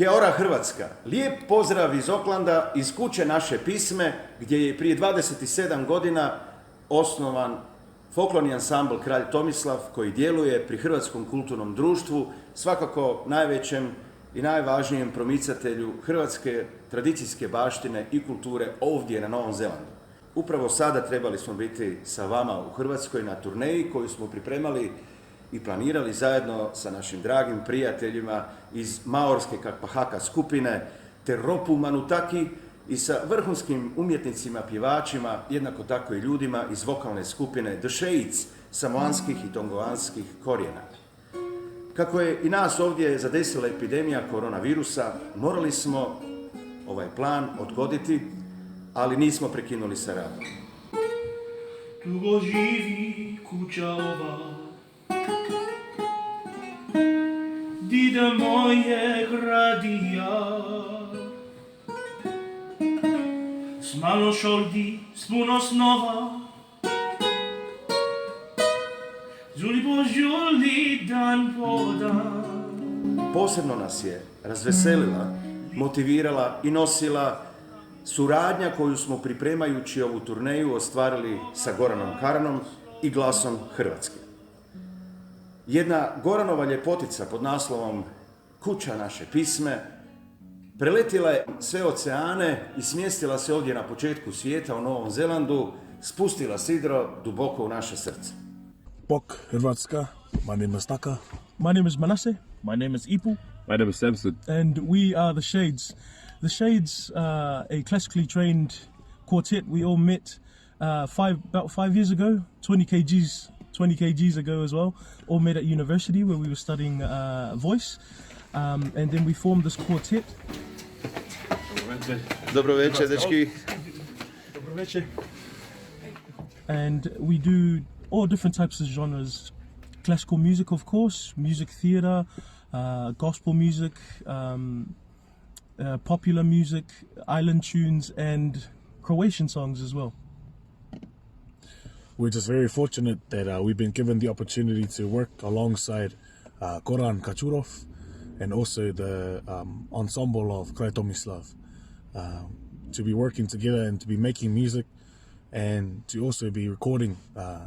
Kia ora Hrvatska, lijep pozdrav iz Oklanda, iz kuće naše pisme, gdje je prije 27 godina osnovan folklorni ansambl Kralj Tomislav, koji djeluje pri Hrvatskom kulturnom društvu, svakako najvećem i najvažnijem promicatelju hrvatske tradicijske baštine i kulture ovdje na Novom Zelandu. Upravo sada trebali smo biti sa vama u Hrvatskoj na turneji koju smo pripremali i planirali zajedno sa našim dragim prijateljima iz maorske Kakpahaka skupine, te Ropu Manutaki i sa vrhunskim umjetnicima, pjevačima, jednako tako i ljudima iz vokalne skupine The Shades, samoanskih i tongovanskih korijena. Kako je i nas ovdje zadesila epidemija koronavirusa, morali smo ovaj plan odgoditi, ali nismo prekinuli sa radom. Dugo živi kuća ova, dida moje radija, s malo šoldi, s puno snova, žuli po žuli, dan po dan. Posebno nas je razveselila, motivirala i nosila suradnja koju smo pripremajući ovu turneju ostvarili sa Goranom Karanom i Glasom Hrvatske. Jedna Goranova ljepotica pod naslovom Kuća naše pisme preletila je sve oceane i smjestila se ovdje na početku svijeta u Novom Zelandu, spustila sidro duboko u naše srce. Bok Hrvatska, my name is Taka. My name is Manasseh. My name is Ipu. My name is Samson. And we are the Shades. The Shades are a classically trained quartet. We all met about 5 years ago, 20 kgs ago as well. All met at university where we were studying voice. And then we formed this quartet. Dobro večer, dečki. Dobro večer. And we do all different types of genres. Classical music, of course, music theatre, gospel music, popular music, island tunes, and Croatian songs as well. We're just very fortunate that we've been given the opportunity to work alongside Goran Kachurov and also the ensemble of Kralj Tomislav, to be working together and to be making music and to also be recording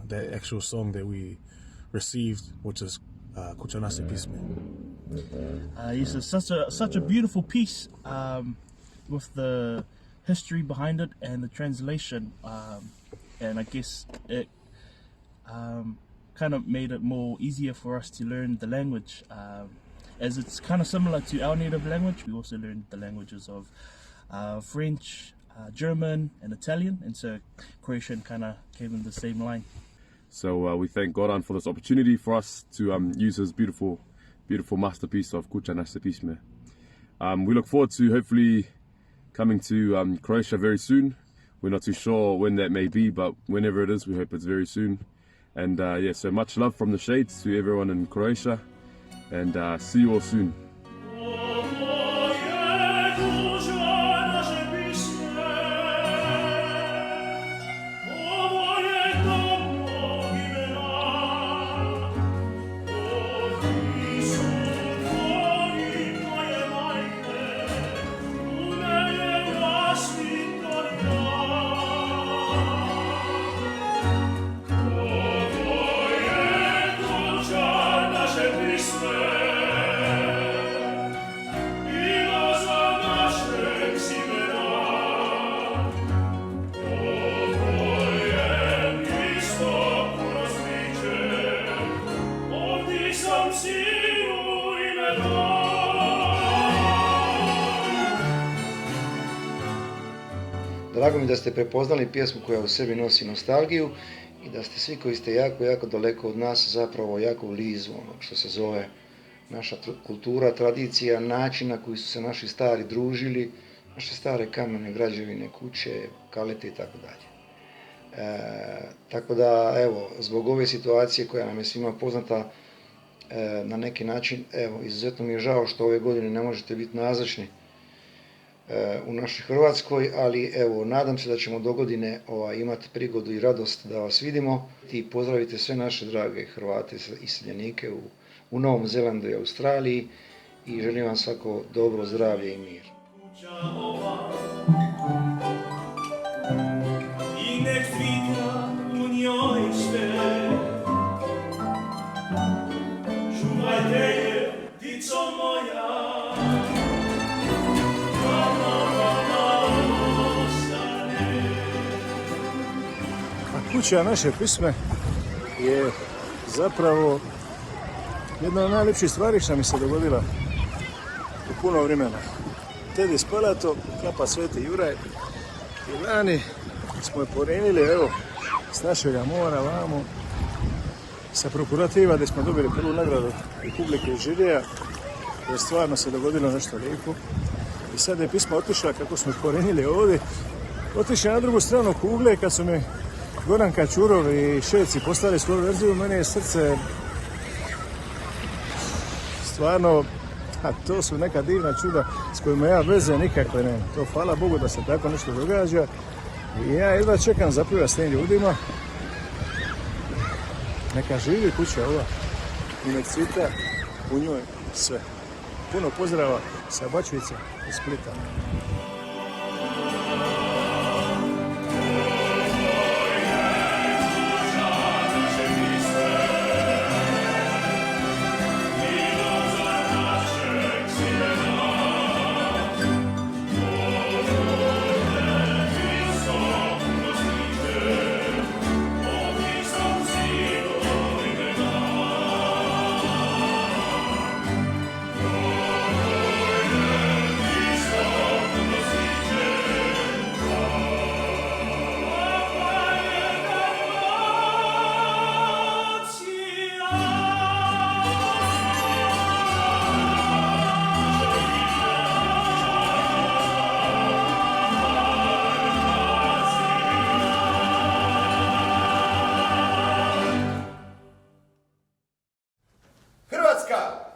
the actual song that we received, which is Kuća naše pisme. Yes, it's such a beautiful piece with the history behind it and the translation, and I guess it kind of made it more easier for us to learn the language, as it's kind of similar to our native language. We also learned the languages of French, German, and Italian, and so Croatian kind of came in the same line. So we thank Goran for this opportunity for us to use his beautiful masterpiece of Kuća naše pisme. We look forward to hopefully coming to Croatia very soon. We're not too sure when that may be, but whenever it is, we hope it's very soon. And so much love from the Shades to everyone in Croatia, and see you all soon. Drago mi da ste prepoznali pjesmu koja u sebi nosi nostalgiju i da ste svi koji ste jako, jako daleko od nas zapravo jako blizu onog što se zove naša kultura, tradicija, način na koji su se naši stari družili, naše stare kamene građevine, kuće, kalete i tako dalje. Tako da, evo, zbog ove situacije koja nam je svima poznata, na neki način, evo, izuzetno mi je žao što ove godine ne možete biti nazočni u našoj Hrvatskoj, ali evo, nadam se da ćemo dogodine imati prigodu i radost da vas vidimo i pozdravite sve naše drage Hrvate i iseljenike u Novom Zelandu i Australiji i želim vam svako dobro zdravlje i mir. I nek cvita u njoj sve. Čuvajte je, dico moja. Kuća naše pisme je zapravo jedna od najljepših stvari što mi se dogodila u puno vremena. Tedi Spalato, Klapa Sveti Juraj i lani smo je porenili, evo, s našega mora vamo, sa prokurativa gdje smo dobili prvu nagradu Republike Žirija, jer stvarno se dogodilo nešto lijepo. I sad je pismo otišla, kako smo porenili ovdje, otišla na drugu stranu kugle kad su mi Goran Kačurov i Ševci poslali svoju verziju, meni je srce stvarno, a to su neka divna čuda s kojima ja veze nikakve nemam. To hvala Bogu da se tako nešto događa i ja jedva čekam zapliva s tim ljudima. Neka živi kuća ova i nek cvita u njoj sve. Puno pozdrava sa Bačvica i Splita. Hrvatska!